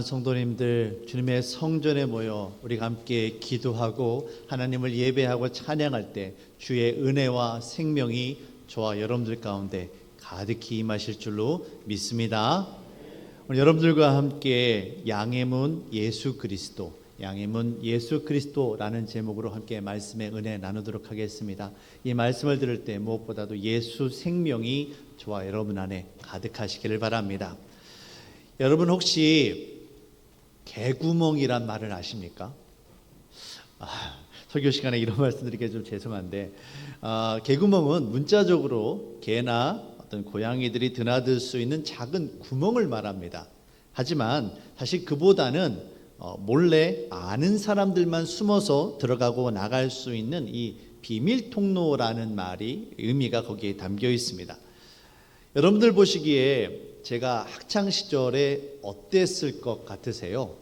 성도님들, 주님의 성전에 모여 우리가 함께 기도하고 하나님을 예배하고 찬양할 때 주의 은혜와 생명이 저와 여러분들 가운데 가득히 임하실 줄로 믿습니다. 오늘 여러분들과 함께 양의 문 예수 그리스도, 양의 문 예수 그리스도라는 제목으로 함께 말씀의 은혜 나누도록 하겠습니다. 이 말씀을 들을 때 무엇보다도 예수 생명이 저와 여러분 안에 가득하시기를 바랍니다. 여러분 혹시 개구멍이란 말을 아십니까? 설교 시간에 이런 말씀드리기가 좀 죄송한데, 개구멍은 문자적으로 개나 어떤 고양이들이 드나들 수 있는 작은 구멍을 말합니다. 하지만 사실 그보다는 몰래 아는 사람들만 숨어서 들어가고 나갈 수 있는 이 비밀 통로라는 말이 의미가 거기에 담겨 있습니다. 여러분들 보시기에 제가 학창 시절에 어땠을 것 같으세요?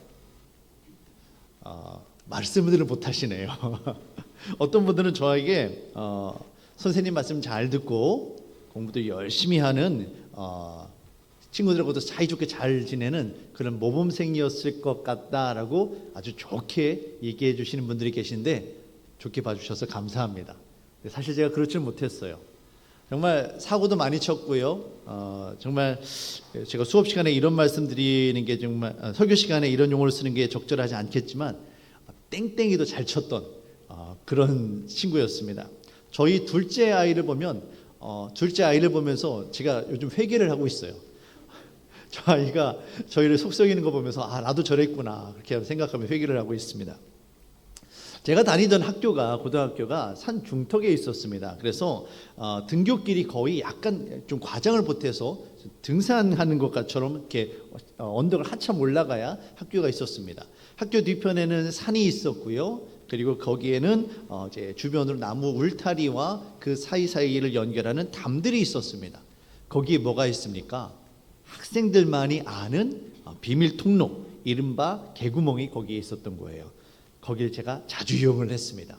말씀들은 못 하시네요. 어떤 분들은 저에게 선생님 말씀 잘 듣고 공부도 열심히 하는 친구들하고도 사이좋게 잘 지내는 그런 모범생이었을 것 같다라고 아주 좋게 얘기해 주시는 분들이 계신데, 좋게 봐주셔서 감사합니다. 사실 제가 그렇지 못했어요. 정말 사고도 많이 쳤고요. 정말 제가 수업 시간에 이런 말씀 드리는 게 정말 설교 시간에 이런 용어를 쓰는 게 적절하지 않겠지만 땡땡이도 잘 쳤던 그런 친구였습니다. 저희 둘째 아이를 보면서 제가 요즘 회개를 하고 있어요. 저 아이가 저희를 속썩이는 거 보면서 나도 저랬구나 그렇게 생각하며 회개를 하고 있습니다. 제가 다니던 고등학교가 산 중턱에 있었습니다. 그래서 등굣길이 거의 약간 좀 과장을 보태서 등산하는 것처럼 이렇게 언덕을 한참 올라가야 학교가 있었습니다. 학교 뒤편에는 산이 있었고요. 그리고 거기에는 이제 주변으로 나무 울타리와 그 사이사이를 연결하는 담들이 있었습니다. 거기에 뭐가 있습니까? 학생들만이 아는 비밀 통로, 이른바 개구멍이 거기에 있었던 거예요. 거기를 제가 자주 이용을 했습니다.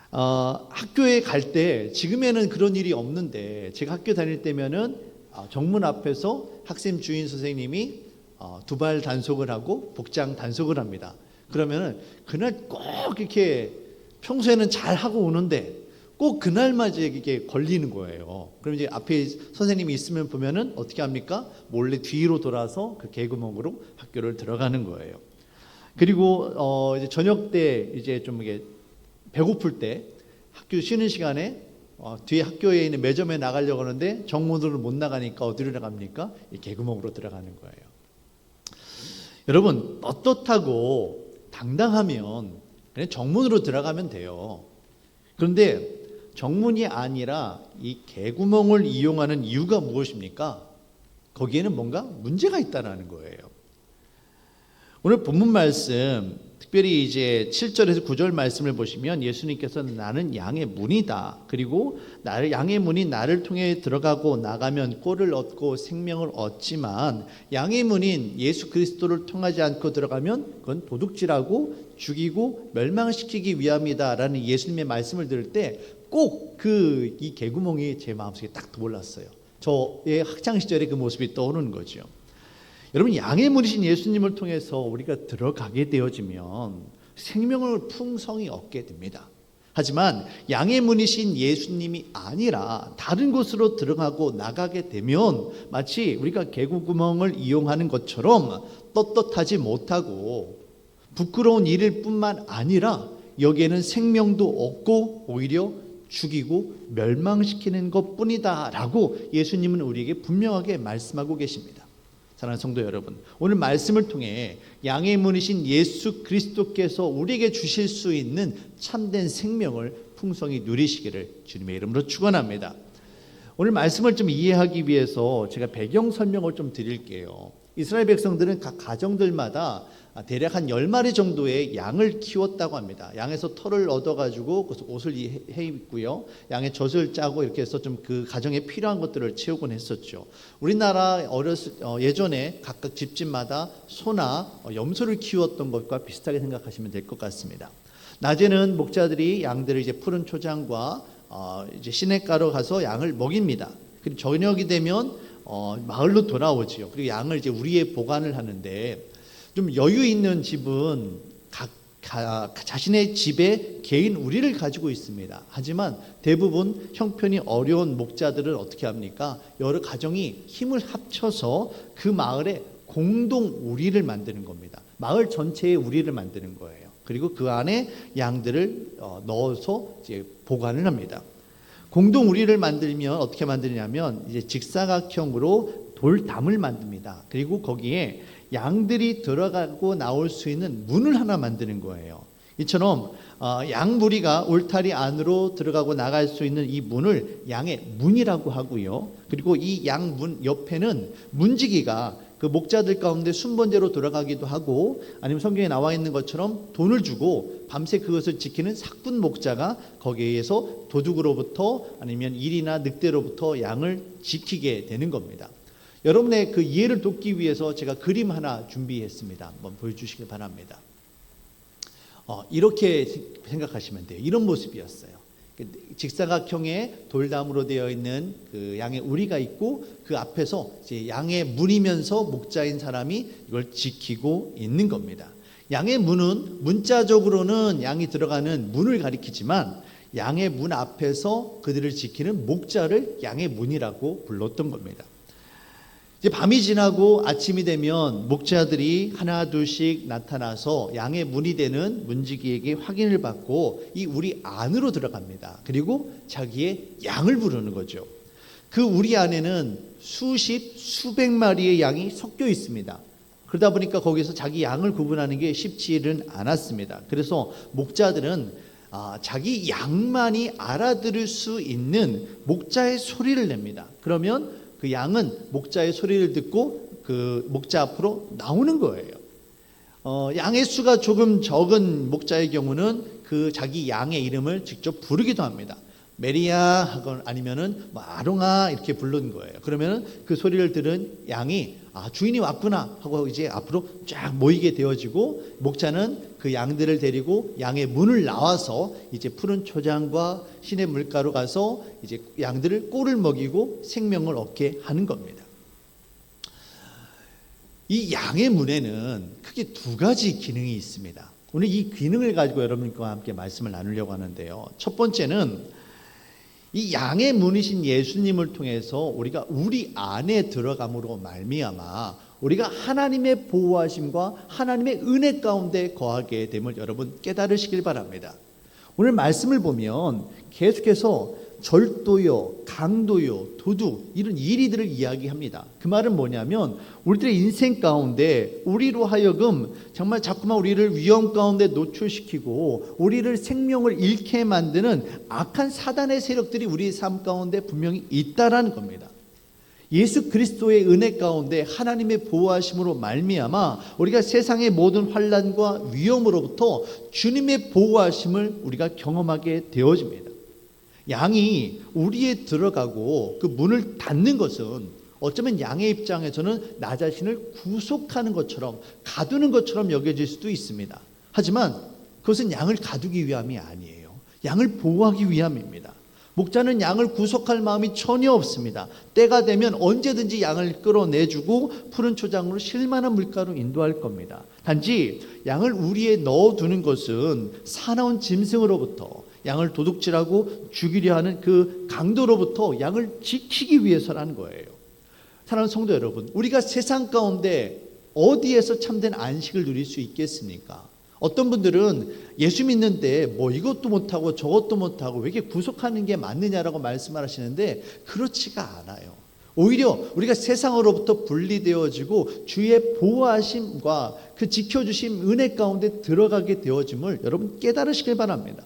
학교에 갈 때, 지금에는 그런 일이 없는데 제가 학교 다닐 때면은 정문 앞에서 학생 주인 선생님이 두발 단속을 하고 복장 단속을 합니다. 그러면은 그날 꼭 이렇게 평소에는 잘 하고 오는데 꼭 그날만 이게 걸리는 거예요. 그럼 이제 앞에 선생님이 있으면 보면은 어떻게 합니까? 몰래 뒤로 돌아서 그 개구멍으로 학교를 들어가는 거예요. 그리고 이제 저녁 때 이제 좀 이게 배고플 때 학교 쉬는 시간에 뒤에 학교에 있는 매점에 나가려고 하는데 정문으로 못 나가니까 어디로 나갑니까? 이 개구멍으로 들어가는 거예요. 여러분, 떳떳하고 당당하면 그냥 정문으로 들어가면 돼요. 그런데 정문이 아니라 이 개구멍을 이용하는 이유가 무엇입니까? 거기에는 뭔가 문제가 있다는 거예요. 오늘 본문 말씀, 특별히 이제 7절에서 9절 말씀을 보시면 예수님께서 나는 양의 문이다. 그리고 양의 문이 나를 통해 들어가고 나가면 꼴을 얻고 생명을 얻지만 양의 문인 예수 그리스도를 통하지 않고 들어가면 그건 도둑질하고 죽이고 멸망시키기 위함이다라는 예수님의 말씀을 들을 때 꼭 이 개구멍이 제 마음속에 딱 떠올랐어요. 저의 학창 시절의 그 모습이 떠오르는 거죠. 여러분, 양의 문이신 예수님을 통해서 우리가 들어가게 되어지면 생명을 풍성히 얻게 됩니다. 하지만 양의 문이신 예수님이 아니라 다른 곳으로 들어가고 나가게 되면 마치 우리가 개구멍을 이용하는 것처럼 떳떳하지 못하고 부끄러운 일일 뿐만 아니라 여기에는 생명도 없고 오히려 죽이고 멸망시키는 것뿐이다 라고 예수님은 우리에게 분명하게 말씀하고 계십니다. 사랑하는 성도 여러분, 오늘 말씀을 통해 양의 문이신 예수 그리스도께서 우리에게 주실 수 있는 참된 생명을 풍성히 누리시기를 주님의 이름으로 축원합니다. 오늘 말씀을 좀 이해하기 위해서 제가 배경 설명을 좀 드릴게요. 이스라엘 백성들은 각 가정들마다 대략 한 10마리 정도의 양을 키웠다고 합니다. 양에서 털을 얻어가지고 옷을 해 입고요. 양의 젖을 짜고 이렇게 해서 좀 그 가정에 필요한 것들을 채우곤 했었죠. 우리나라 예전에 각각 집집마다 소나 염소를 키웠던 것과 비슷하게 생각하시면 될 것 같습니다. 낮에는 목자들이 양들을 이제 푸른 초장과 이제 시냇가로 가서 양을 먹입니다. 그리고 저녁이 되면 마을로 돌아오지요. 그리고 양을 이제 우리에 보관을 하는데 좀 여유 있는 집은 자신의 집에 개인 우리를 가지고 있습니다. 하지만 대부분 형편이 어려운 목자들은 어떻게 합니까? 여러 가정이 힘을 합쳐서 그 마을에 공동 우리를 만드는 겁니다. 마을 전체의 우리를 만드는 거예요. 그리고 그 안에 양들을 넣어서 이제 보관을 합니다. 공동 우리를 만들면 어떻게 만드냐면 이제 직사각형으로 돌담을 만듭니다. 그리고 거기에 양들이 들어가고 나올 수 있는 문을 하나 만드는 거예요. 이처럼 양 무리가 울타리 안으로 들어가고 나갈 수 있는 이 문을 양의 문이라고 하고요. 그리고 이 양 문 옆에는 문지기가 그 목자들 가운데 순번제로 들어가기도 하고, 아니면 성경에 나와 있는 것처럼 돈을 주고 밤새 그것을 지키는 사꾼 목자가 거기에서 도둑으로부터 아니면 일이나 늑대로부터 양을 지키게 되는 겁니다. 여러분의 그 이해를 돕기 위해서 제가 그림 하나 준비했습니다. 한번 보여주시길 바랍니다. 이렇게 생각하시면 돼요. 이런 모습이었어요. 직사각형의 돌담으로 되어 있는 그 양의 우리가 있고, 그 앞에서 이제 양의 문이면서 목자인 사람이 이걸 지키고 있는 겁니다. 양의 문은 문자적으로는 양이 들어가는 문을 가리키지만, 양의 문 앞에서 그들을 지키는 목자를 양의 문이라고 불렀던 겁니다. 이제 밤이 지나고 아침이 되면 목자들이 하나 둘씩 나타나서 양의 문이 되는 문지기에게 확인을 받고 이 우리 안으로 들어갑니다. 그리고 자기의 양을 부르는 거죠. 그 우리 안에는 수십 수백 마리의 양이 섞여 있습니다. 그러다 보니까 거기서 자기 양을 구분하는 게 쉽지는 않았습니다. 그래서 목자들은 자기 양만이 알아들을 수 있는 목자의 소리를 냅니다. 그러면 그 양은 목자의 소리를 듣고 그 목자 앞으로 나오는 거예요. 양의 수가 조금 적은 목자의 경우는 그 자기 양의 이름을 직접 부르기도 합니다. 메리야 하거나 아니면은 아롱아 이렇게 부르는 거예요. 그러면은 그 소리를 들은 양이 주인이 왔구나 하고 이제 앞으로 쫙 모이게 되어지고, 목자는 그 양들을 데리고 양의 문을 나와서 이제 푸른 초장과 시냇 물가로 가서 이제 양들을 꼴을 먹이고 생명을 얻게 하는 겁니다. 이 양의 문에는 크게 두 가지 기능이 있습니다. 오늘 이 기능을 가지고 여러분과 함께 말씀을 나누려고 하는데요. 첫 번째는 이 양의 문이신 예수님을 통해서 우리가 우리 안에 들어감으로 말미암아 우리가 하나님의 보호하심과 하나님의 은혜 가운데 거하게 됨을 여러분 깨달으시길 바랍니다. 오늘 말씀을 보면 계속해서 절도요, 강도요, 도둑 이런 일이들을 이야기합니다. 그 말은 뭐냐면 우리들의 인생 가운데 우리로 하여금 정말 자꾸만 우리를 위험 가운데 노출시키고 우리를 생명을 잃게 만드는 악한 사단의 세력들이 우리의 삶 가운데 분명히 있다라는 겁니다. 예수 그리스도의 은혜 가운데 하나님의 보호하심으로 말미암아 우리가 세상의 모든 환난과 위험으로부터 주님의 보호하심을 우리가 경험하게 되어집니다. 양이 우리에 들어가고 그 문을 닫는 것은 어쩌면 양의 입장에서는 나 자신을 구속하는 것처럼 가두는 것처럼 여겨질 수도 있습니다. 하지만 그것은 양을 가두기 위함이 아니에요. 양을 보호하기 위함입니다. 목자는 양을 구속할 마음이 전혀 없습니다. 때가 되면 언제든지 양을 끌어내주고 푸른 초장으로 쉴만한 물가로 인도할 겁니다. 단지 양을 우리에 넣어두는 것은 사나운 짐승으로부터, 양을 도둑질하고 죽이려 하는 그 강도로부터 양을 지키기 위해서라는 거예요. 사랑하는 성도 여러분, 우리가 세상 가운데 어디에서 참된 안식을 누릴 수 있겠습니까? 어떤 분들은 예수 믿는데 뭐 이것도 못하고 저것도 못하고 왜 이렇게 구속하는 게 맞느냐라고 말씀을 하시는데 그렇지가 않아요. 오히려 우리가 세상으로부터 분리되어지고 주의 보호하심과 그 지켜주심 은혜 가운데 들어가게 되어짐을 여러분 깨달으시길 바랍니다.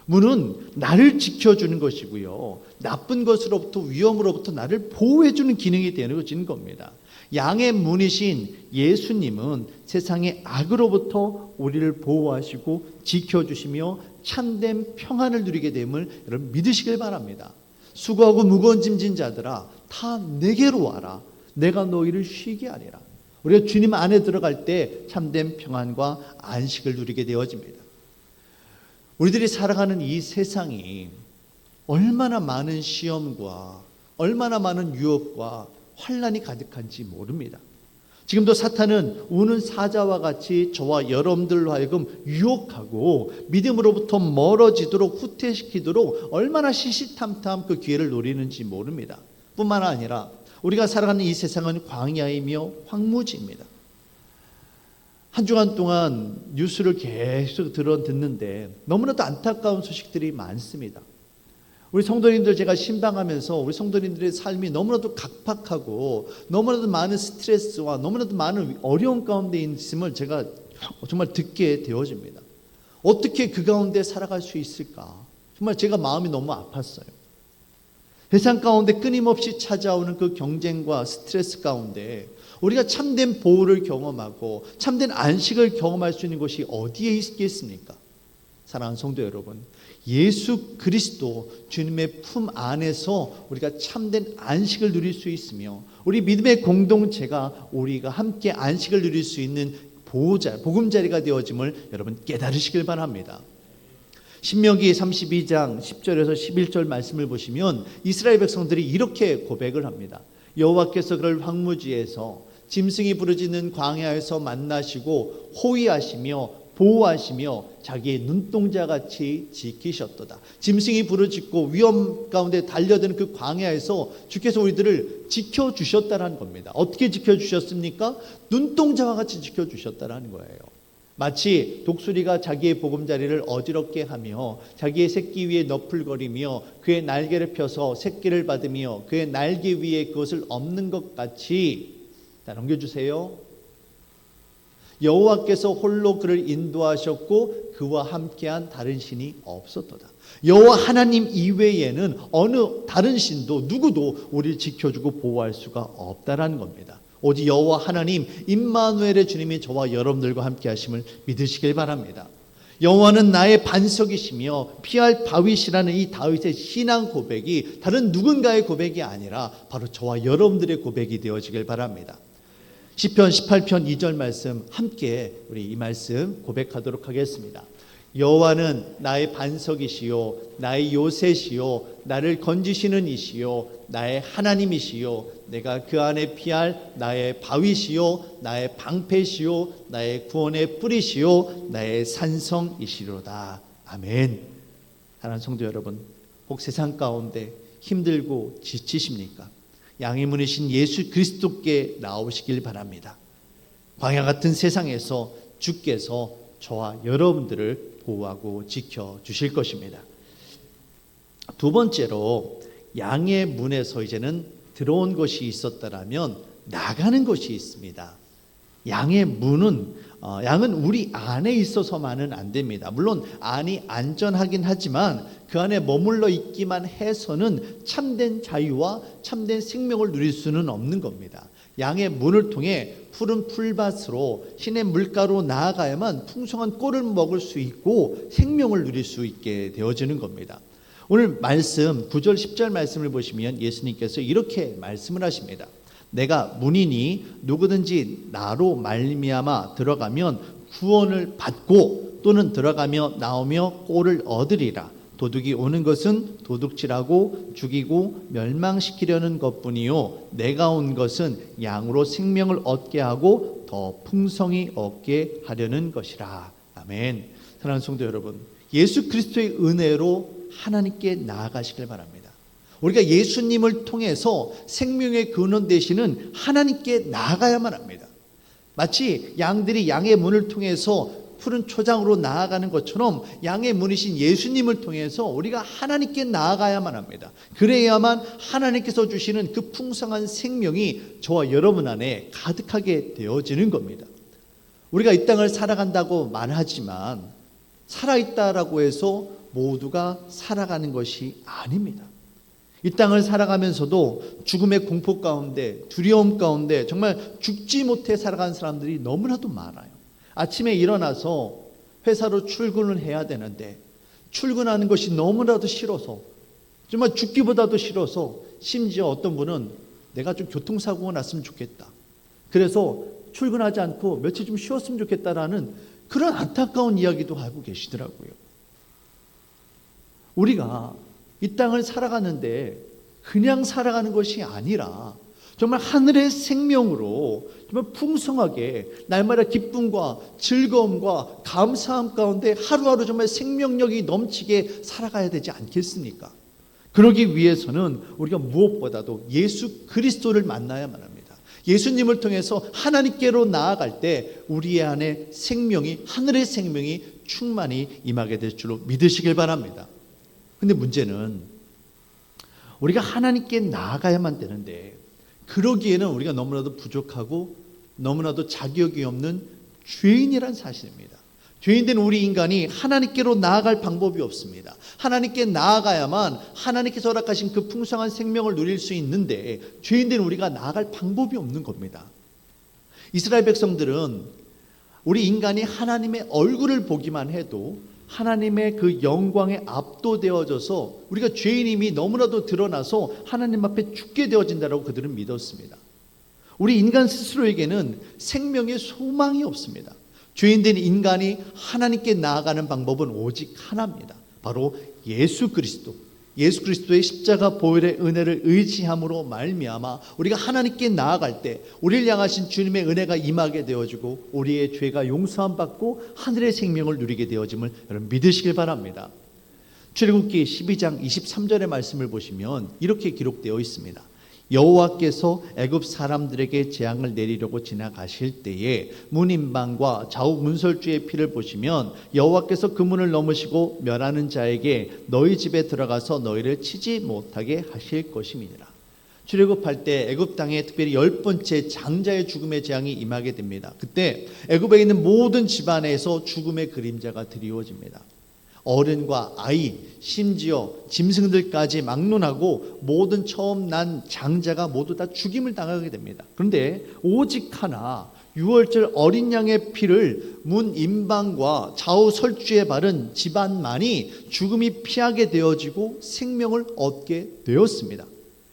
문은 나를 지켜주는 것이고요, 나쁜 것으로부터 위험으로부터 나를 보호해주는 기능이 되어지는 겁니다. 양의 문이신 예수님은 세상의 악으로부터 우리를 보호하시고 지켜주시며 참된 평안을 누리게 됨을 여러분 믿으시길 바랍니다. 수고하고 무거운 짐진 자들아 다 내게로 와라, 내가 너희를 쉬게 하리라. 우리가 주님 안에 들어갈 때 참된 평안과 안식을 누리게 되어집니다. 우리들이 살아가는 이 세상이 얼마나 많은 시험과 얼마나 많은 유혹과 환난이 가득한지 모릅니다. 지금도 사탄은 우는 사자와 같이 저와 여러분들로 하여금 유혹하고 믿음으로부터 멀어지도록 후퇴시키도록 얼마나 시시탐탐 그 기회를 노리는지 모릅니다. 뿐만 아니라 우리가 살아가는 이 세상은 광야이며 황무지입니다. 한 주간 동안 뉴스를 계속 듣는데 너무나도 안타까운 소식들이 많습니다. 우리 성도님들 제가 신방하면서 우리 성도님들의 삶이 너무나도 각박하고 너무나도 많은 스트레스와 너무나도 많은 어려움 가운데 있음을 제가 정말 듣게 되어집니다. 어떻게 그 가운데 살아갈 수 있을까? 정말 제가 마음이 너무 아팠어요. 세상 가운데 끊임없이 찾아오는 그 경쟁과 스트레스 가운데 우리가 참된 보호를 경험하고 참된 안식을 경험할 수 있는 곳이 어디에 있겠습니까? 사랑하는 성도 여러분, 예수 그리스도 주님의 품 안에서 우리가 참된 안식을 누릴 수 있으며 우리 믿음의 공동체가 우리가 함께 안식을 누릴 수 있는 보금자리가 되어짐을 여러분 깨달으시길 바랍니다. 신명기 32장 10절에서 11절 말씀을 보시면 이스라엘 백성들이 이렇게 고백을 합니다. 여호와께서 그를 황무지에서 짐승이 부르짖는 광야에서 만나시고 호위하시며 보호하시며 자기의 눈동자같이 지키셨도다. 짐승이 부르짖고 위험 가운데 달려드는 그 광야에서 주께서 우리들을 지켜주셨다는 겁니다. 어떻게 지켜주셨습니까? 눈동자와 같이 지켜주셨다는 거예요. 마치 독수리가 자기의 보금자리를 어지럽게 하며 자기의 새끼 위에 너풀거리며 그의 날개를 펴서 새끼를 받으며 그의 날개 위에 그것을 엎는 것 같이. 자, 넘겨주세요. 여호와께서 홀로 그를 인도하셨고 그와 함께한 다른 신이 없었도다. 여호와 하나님 이외에는 어느 다른 신도 누구도 우리를 지켜주고 보호할 수가 없다라는 겁니다. 오직 여호와 하나님 임마누엘의 주님이 저와 여러분들과 함께 하심을 믿으시길 바랍니다. 여호와는 나의 반석이시며 피할 바위시라는 이 다윗의 신앙 고백이 다른 누군가의 고백이 아니라 바로 저와 여러분들의 고백이 되어지길 바랍니다. 시편 18편 2절 말씀 함께 우리 이 말씀 고백하도록 하겠습니다. 여호와는 나의 반석이시요 나의 요새시요 나를 건지시는 이시요 나의 하나님이시요 내가 그 안에 피할 나의 바위시요 나의 방패시요 나의 구원의 뿌리시요 나의 산성이시로다. 아멘. 사랑하는 성도 여러분, 혹 세상 가운데 힘들고 지치십니까? 양의 문이신 예수 그리스도께 나오시길 바랍니다. 광야 같은 세상에서 주께서 저와 여러분들을 보호하고 지켜주실 것입니다. 두 번째로 양의 문에서 이제는 들어온 것이 있었다라면 나가는 것이 있습니다. 양의 문은 양은 우리 안에 있어서만은 안 됩니다. 물론 안이 안전하긴 하지만 그 안에 머물러 있기만 해서는 참된 자유와 참된 생명을 누릴 수는 없는 겁니다. 양의 문을 통해 푸른 풀밭으로 신의 물가로 나아가야만 풍성한 꼴을 먹을 수 있고 생명을 누릴 수 있게 되어지는 겁니다. 오늘 말씀 9절 10절 말씀을 보시면 예수님께서 이렇게 말씀을 하십니다. 내가 문이니 누구든지 나로 말미암아 들어가면 구원을 받고 또는 들어가며 나오며 꼴을 얻으리라. 도둑이 오는 것은 도둑질하고 죽이고 멸망시키려는 것뿐이요 내가 온 것은 양으로 생명을 얻게 하고 더 풍성히 얻게 하려는 것이라. 아멘. 사랑하는 성도 여러분, 예수 그리스도의 은혜로 하나님께 나아가시길 바랍니다. 우리가 예수님을 통해서 생명의 근원 되시는 하나님께 나아가야만 합니다. 마치 양들이 양의 문을 통해서 푸른 초장으로 나아가는 것처럼 양의 문이신 예수님을 통해서 우리가 하나님께 나아가야만 합니다. 그래야만 하나님께서 주시는 그 풍성한 생명이 저와 여러분 안에 가득하게 되어지는 겁니다. 우리가 이 땅을 살아간다고 말하지만 살아있다라고 해서 모두가 살아가는 것이 아닙니다. 이 땅을 살아가면서도 죽음의 공포 가운데 두려움 가운데 정말 죽지 못해 살아가는 사람들이 너무나도 많아요. 아침에 일어나서 회사로 출근을 해야 되는데 출근하는 것이 너무나도 싫어서 정말 죽기보다도 싫어서 심지어 어떤 분은 내가 좀 교통사고가 났으면 좋겠다. 그래서 출근하지 않고 며칠 좀 쉬었으면 좋겠다라는 그런 안타까운 이야기도 하고 계시더라고요. 우리가 이 땅을 살아가는데 그냥 살아가는 것이 아니라 정말 하늘의 생명으로 정말 풍성하게 날마다 기쁨과 즐거움과 감사함 가운데 하루하루 정말 생명력이 넘치게 살아가야 되지 않겠습니까? 그러기 위해서는 우리가 무엇보다도 예수 그리스도를 만나야만 합니다. 예수님을 통해서 하나님께로 나아갈 때 우리 안에 생명이, 하늘의 생명이 충만히 임하게 될 줄로 믿으시길 바랍니다. 근데 문제는 우리가 하나님께 나아가야만 되는데 그러기에는 우리가 너무나도 부족하고 너무나도 자격이 없는 죄인이란 사실입니다. 죄인된 우리 인간이 하나님께로 나아갈 방법이 없습니다. 하나님께 나아가야만 하나님께서 허락하신 그 풍성한 생명을 누릴 수 있는데 죄인된 우리가 나아갈 방법이 없는 겁니다. 이스라엘 백성들은 우리 인간이 하나님의 얼굴을 보기만 해도 하나님의 그 영광에 압도되어져서 우리가 죄인임이 너무나도 드러나서 하나님 앞에 죽게 되어진다라고 그들은 믿었습니다. 우리 인간 스스로에게는 생명의 소망이 없습니다. 죄인된 인간이 하나님께 나아가는 방법은 오직 하나입니다. 바로 예수 그리스도. 예수 그리스도의 십자가 보혈의 은혜를 의지함으로 말미암아 우리가 하나님께 나아갈 때 우리를 향하신 주님의 은혜가 임하게 되어지고 우리의 죄가 용서함 받고 하늘의 생명을 누리게 되어짐을 여러분 믿으시길 바랍니다. 출애굽기 12장 23절의 말씀을 보시면 이렇게 기록되어 있습니다. 여호와께서 애굽 사람들에게 재앙을 내리려고 지나가실 때에 문인방과 좌우 문설주의 피를 보시면 여호와께서 그 문을 넘으시고 멸하는 자에게 너희 집에 들어가서 너희를 치지 못하게 하실 것임이니라. 출애굽할 때 애굽 땅에 특별히 10번째 장자의 죽음의 재앙이 임하게 됩니다. 그때 애굽에 있는 모든 집안에서 죽음의 그림자가 드리워집니다. 어른과 아이, 심지어 짐승들까지 막론하고 모든 처음 난 장자가 모두 다 죽임을 당하게 됩니다. 그런데 오직 하나 유월절 어린 양의 피를 문 임방과 좌우 설주에 바른 집안만이 죽음이 피하게 되어지고 생명을 얻게 되었습니다.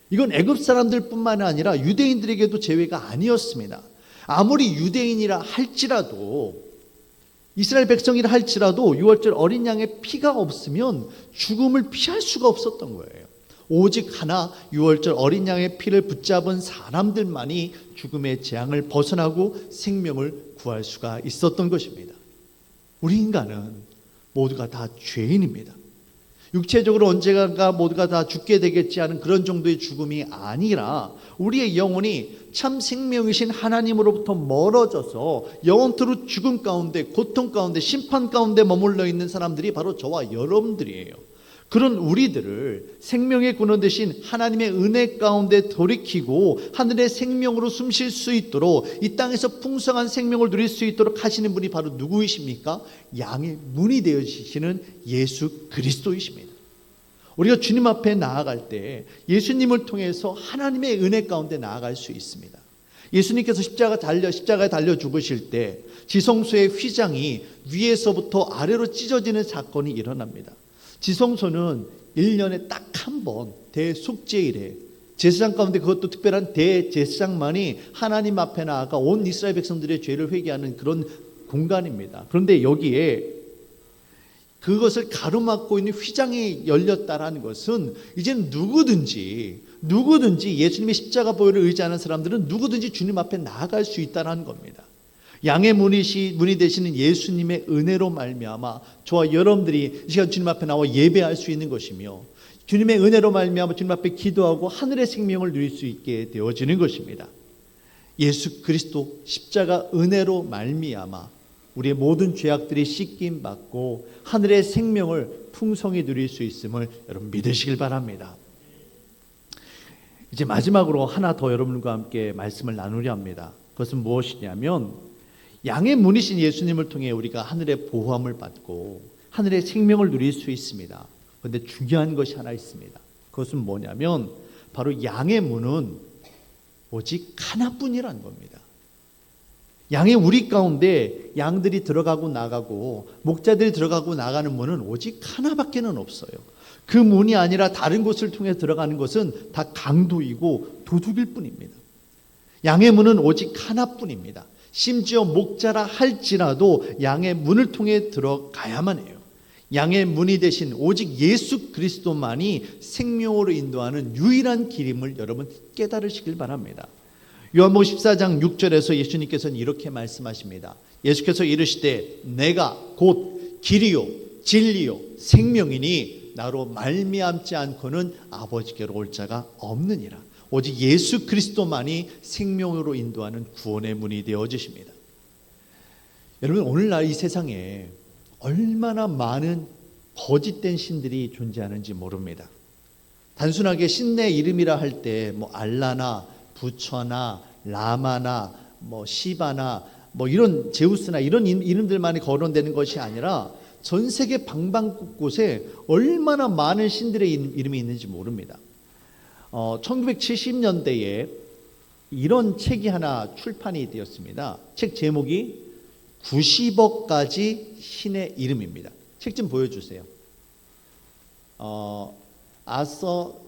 이건 애굽 사람들뿐만 아니라 유대인들에게도 제외가 아니었습니다. 아무리 유대인이라 할지라도 이스라엘 백성이라 할지라도 유월절 어린 양의 피가 없으면 죽음을 피할 수가 없었던 거예요. 오직 하나 유월절 어린 양의 피를 붙잡은 사람들만이 죽음의 재앙을 벗어나고 생명을 구할 수가 있었던 것입니다. 우리 인간은 모두가 다 죄인입니다. 육체적으로 언젠가 모두가 다 죽게 되겠지 하는 그런 정도의 죽음이 아니라 우리의 영혼이 참 생명이신 하나님으로부터 멀어져서 영원토록 죽음 가운데, 고통 가운데, 심판 가운데 머물러 있는 사람들이 바로 저와 여러분들이에요. 그런 우리들을 생명의 근원 되신 하나님의 은혜 가운데 돌이키고 하늘의 생명으로 숨쉴 수 있도록 이 땅에서 풍성한 생명을 누릴 수 있도록 하시는 분이 바로 누구이십니까? 양의 문이 되어주시는 예수 그리스도이십니다. 우리가 주님 앞에 나아갈 때 예수님을 통해서 하나님의 은혜 가운데 나아갈 수 있습니다. 예수님께서 십자가에 달려 죽으실 때 지성소의 휘장이 위에서부터 아래로 찢어지는 사건이 일어납니다. 지성소는 1년에 딱 한 번 대속죄일에 제사장 가운데 그것도 특별한 대제사장만이 하나님 앞에 나아가 온 이스라엘 백성들의 죄를 회개하는 그런 공간입니다. 그런데 여기에 그것을 가로막고 있는 휘장이 열렸다라는 것은 이제는 누구든지 예수님의 십자가 보혈을 의지하는 사람들은 누구든지 주님 앞에 나아갈 수 있다는 겁니다. 양의 문이 되시는 예수님의 은혜로 말미암아 저와 여러분들이 이 시간 주님 앞에 나와 예배할 수 있는 것이며 주님의 은혜로 말미암아 주님 앞에 기도하고 하늘의 생명을 누릴 수 있게 되어지는 것입니다. 예수 그리스도 십자가 은혜로 말미암아 우리의 모든 죄악들이 씻김 받고 하늘의 생명을 풍성히 누릴 수 있음을 여러분 믿으시길 바랍니다. 이제 마지막으로 하나 더 여러분과 함께 말씀을 나누려 합니다. 그것은 무엇이냐면 양의 문이신 예수님을 통해 우리가 하늘의 보호함을 받고 하늘의 생명을 누릴 수 있습니다. 그런데 중요한 것이 하나 있습니다. 그것은 뭐냐면 바로 양의 문은 오직 하나뿐이라는 겁니다. 양의 우리 가운데 양들이 들어가고 나가고 목자들이 들어가고 나가는 문은 오직 하나밖에는 없어요. 그 문이 아니라 다른 곳을 통해 들어가는 것은 다 강도이고 도둑일 뿐입니다. 양의 문은 오직 하나뿐입니다. 심지어 목자라 할지라도 양의 문을 통해 들어가야만 해요. 양의 문이 되신 오직 예수 그리스도만이 생명으로 인도하는 유일한 길임을 여러분 깨달으시길 바랍니다. 요한복음 14장 6절에서 예수님께서는 이렇게 말씀하십니다. 예수께서 이르시되 내가 곧 길이요 진리요 생명이니 나로 말미암지 않고는 아버지께로 올 자가 없느니라. 오직 예수 그리스도만이 생명으로 인도하는 구원의 문이 되어주십니다. 여러분, 오늘날 이 세상에 얼마나 많은 거짓된 신들이 존재하는지 모릅니다. 단순하게 신의 이름이라 할 때 뭐 알라나 부처나 라마나 뭐 시바나 뭐 이런 제우스나 이런 이름들만이 거론되는 것이 아니라 전 세계 방방곳곳에 얼마나 많은 신들의 이름이 있는지 모릅니다. 1970년대에 이런 책이 하나 출판이 되었습니다. 책 제목이 90억 가지 신의 이름입니다. 책 좀 보여주세요. 아서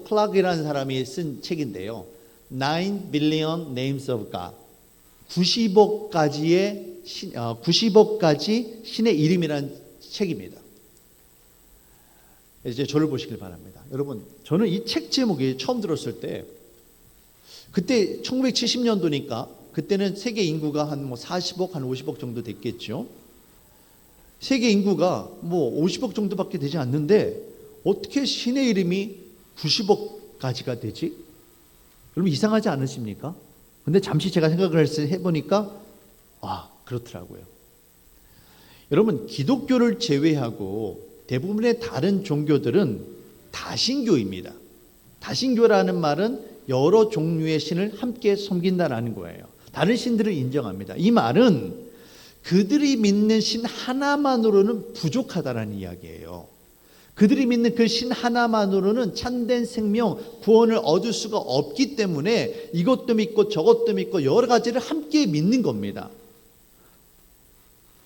클락이라는 사람이 쓴 책인데요. 9 billion names of God. 90억 가지 신의 이름이라는 책입니다. 이제 저를 보시길 바랍니다. 여러분, 저는 이 책 제목이 처음 들었을 때, 그때 1970년도니까 그때는 세계 인구가 한 40억, 한 50억 정도 됐겠죠. 세계 인구가 50억 정도밖에 되지 않는데 어떻게 신의 이름이 90억 가지가 되지? 여러분, 이상하지 않으십니까? 근데 잠시 제가 생각을 해보니까 그렇더라고요. 여러분, 기독교를 제외하고 대부분의 다른 종교들은 다신교입니다. 다신교라는 말은 여러 종류의 신을 함께 섬긴다라는 거예요. 다른 신들을 인정합니다. 이 말은 그들이 믿는 신 하나만으로는 부족하다라는 이야기예요. 그들이 믿는 그 신 하나만으로는 참된 생명, 구원을 얻을 수가 없기 때문에 이것도 믿고 저것도 믿고 여러 가지를 함께 믿는 겁니다.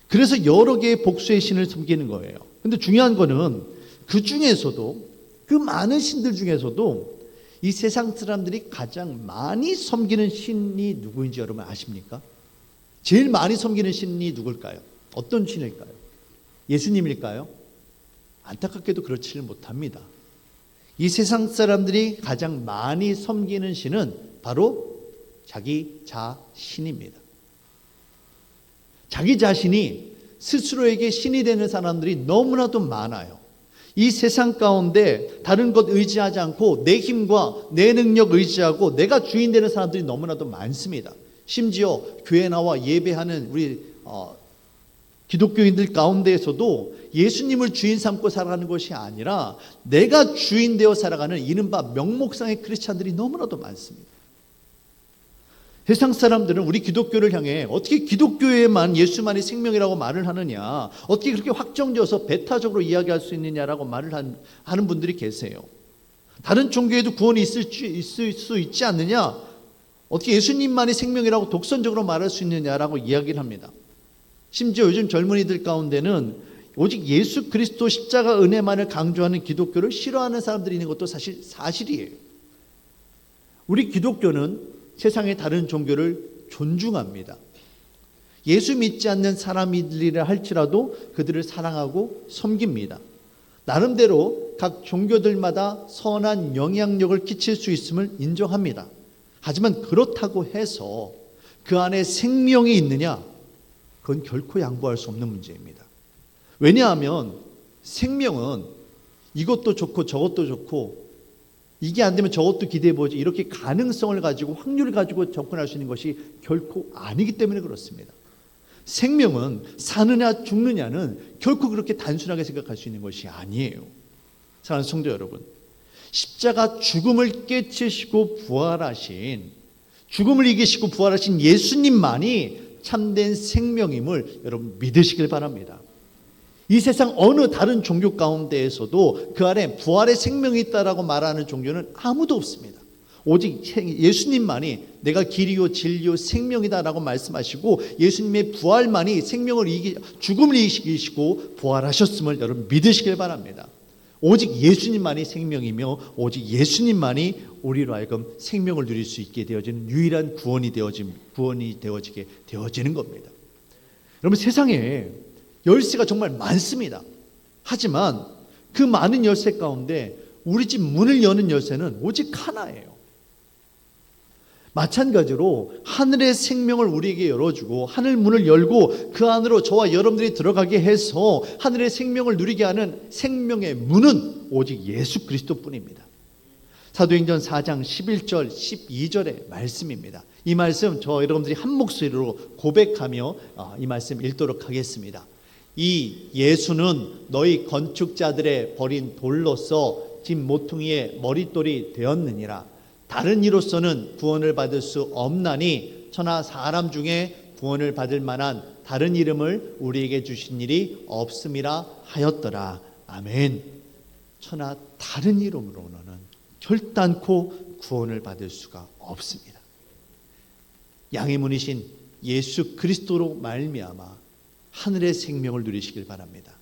그래서 여러 개의 복수의 신을 섬기는 거예요. 근데 중요한 거는 그 중에서도, 그 많은 신들 중에서도 이 세상 사람들이 가장 많이 섬기는 신이 누구인지 여러분 아십니까? 제일 많이 섬기는 신이 누굴까요? 어떤 신일까요? 예수님일까요? 안타깝게도 그렇지를 못합니다. 이 세상 사람들이 가장 많이 섬기는 신은 바로 자기 자신입니다. 자기 자신이 스스로에게 신이 되는 사람들이 너무나도 많아요. 이 세상 가운데 다른 것 의지하지 않고 내 힘과 내 능력 의지하고 내가 주인 되는 사람들이 너무나도 많습니다. 심지어 교회 나와 예배하는 우리 기독교인들 가운데에서도 예수님을 주인 삼고 살아가는 것이 아니라 내가 주인 되어 살아가는 이른바 명목상의 크리스찬들이 너무나도 많습니다. 세상 사람들은 우리 기독교를 향해 어떻게 기독교에만 예수만이 생명이라고 말을 하느냐, 어떻게 그렇게 확정지어서 배타적으로 이야기할 수 있느냐라고 말을 하는 분들이 계세요. 다른 종교에도 구원이 있을 수 있지 않느냐, 어떻게 예수님만이 생명이라고 독선적으로 말할 수 있느냐라고 이야기를 합니다. 심지어 요즘 젊은이들 가운데는 오직 예수 그리스도 십자가 은혜만을 강조하는 기독교를 싫어하는 사람들이 있는 것도 사실이에요. 우리 기독교는 세상의 다른 종교를 존중합니다. 예수 믿지 않는 사람이라 할지라도 그들을 사랑하고 섬깁니다. 나름대로 각 종교들마다 선한 영향력을 끼칠 수 있음을 인정합니다. 하지만 그렇다고 해서 그 안에 생명이 있느냐? 그건 결코 양보할 수 없는 문제입니다. 왜냐하면 생명은 이것도 좋고 저것도 좋고 이게 안 되면 저것도 기대해보지, 이렇게 가능성을 가지고 확률을 가지고 접근할 수 있는 것이 결코 아니기 때문에 그렇습니다. 생명은 사느냐 죽느냐는 결코 그렇게 단순하게 생각할 수 있는 것이 아니에요. 사랑하는 성도 여러분, 십자가 죽음을 깨치시고 부활하신, 죽음을 이기시고 부활하신 예수님만이 참된 생명임을 여러분 믿으시길 바랍니다. 이 세상 어느 다른 종교 가운데에서도 그 안에 부활의 생명이 있다라고 말하는 종교는 아무도 없습니다. 오직 예수님만이 내가 길이요 진리요 생명이다라고 말씀하시고 예수님의 부활만이 죽음을 이기시고 부활하셨음을 여러분 믿으시길 바랍니다. 오직 예수님만이 생명이며 오직 예수님만이 우리로 하여금 생명을 누릴 수 있게 되어지는 유일한 구원이 되어지게 되어지는 겁니다. 여러분, 세상에 열쇠가 정말 많습니다. 하지만 그 많은 열쇠 가운데 우리 집 문을 여는 열쇠는 오직 하나예요. 마찬가지로 하늘의 생명을 우리에게 열어주고 하늘 문을 열고 그 안으로 저와 여러분들이 들어가게 해서 하늘의 생명을 누리게 하는 생명의 문은 오직 예수 그리스도뿐입니다. 사도행전 4장 11절 12절의 말씀입니다. 이 말씀 저 여러분들이 한 목소리로 고백하며 이 말씀 읽도록 하겠습니다. 이 예수는 너희 건축자들의 버린 돌로서 집 모퉁이의 머릿돌이 되었느니라. 다른 이로서는 구원을 받을 수 없나니 천하 사람 중에 구원을 받을 만한 다른 이름을 우리에게 주신 일이 없음이라 하였더라. 아멘. 천하 다른 이름으로는 결단코 구원을 받을 수가 없습니다. 양의 문이신 예수 그리스도로 말미암아 하늘의 생명을 누리시길 바랍니다.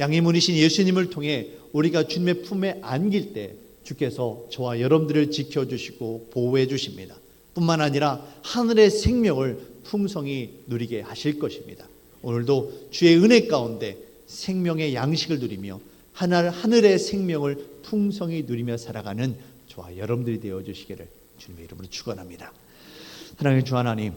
양의 문이신 예수님을 통해 우리가 주님의 품에 안길 때 주께서 저와 여러분들을 지켜주시고 보호해 주십니다. 뿐만 아니라 하늘의 생명을 풍성히 누리게 하실 것입니다. 오늘도 주의 은혜 가운데 생명의 양식을 누리며 하늘의 생명을 풍성히 누리며 살아가는 저와 여러분들이 되어주시기를 주님의 이름으로 축원합니다. 사랑하는 주 하나님,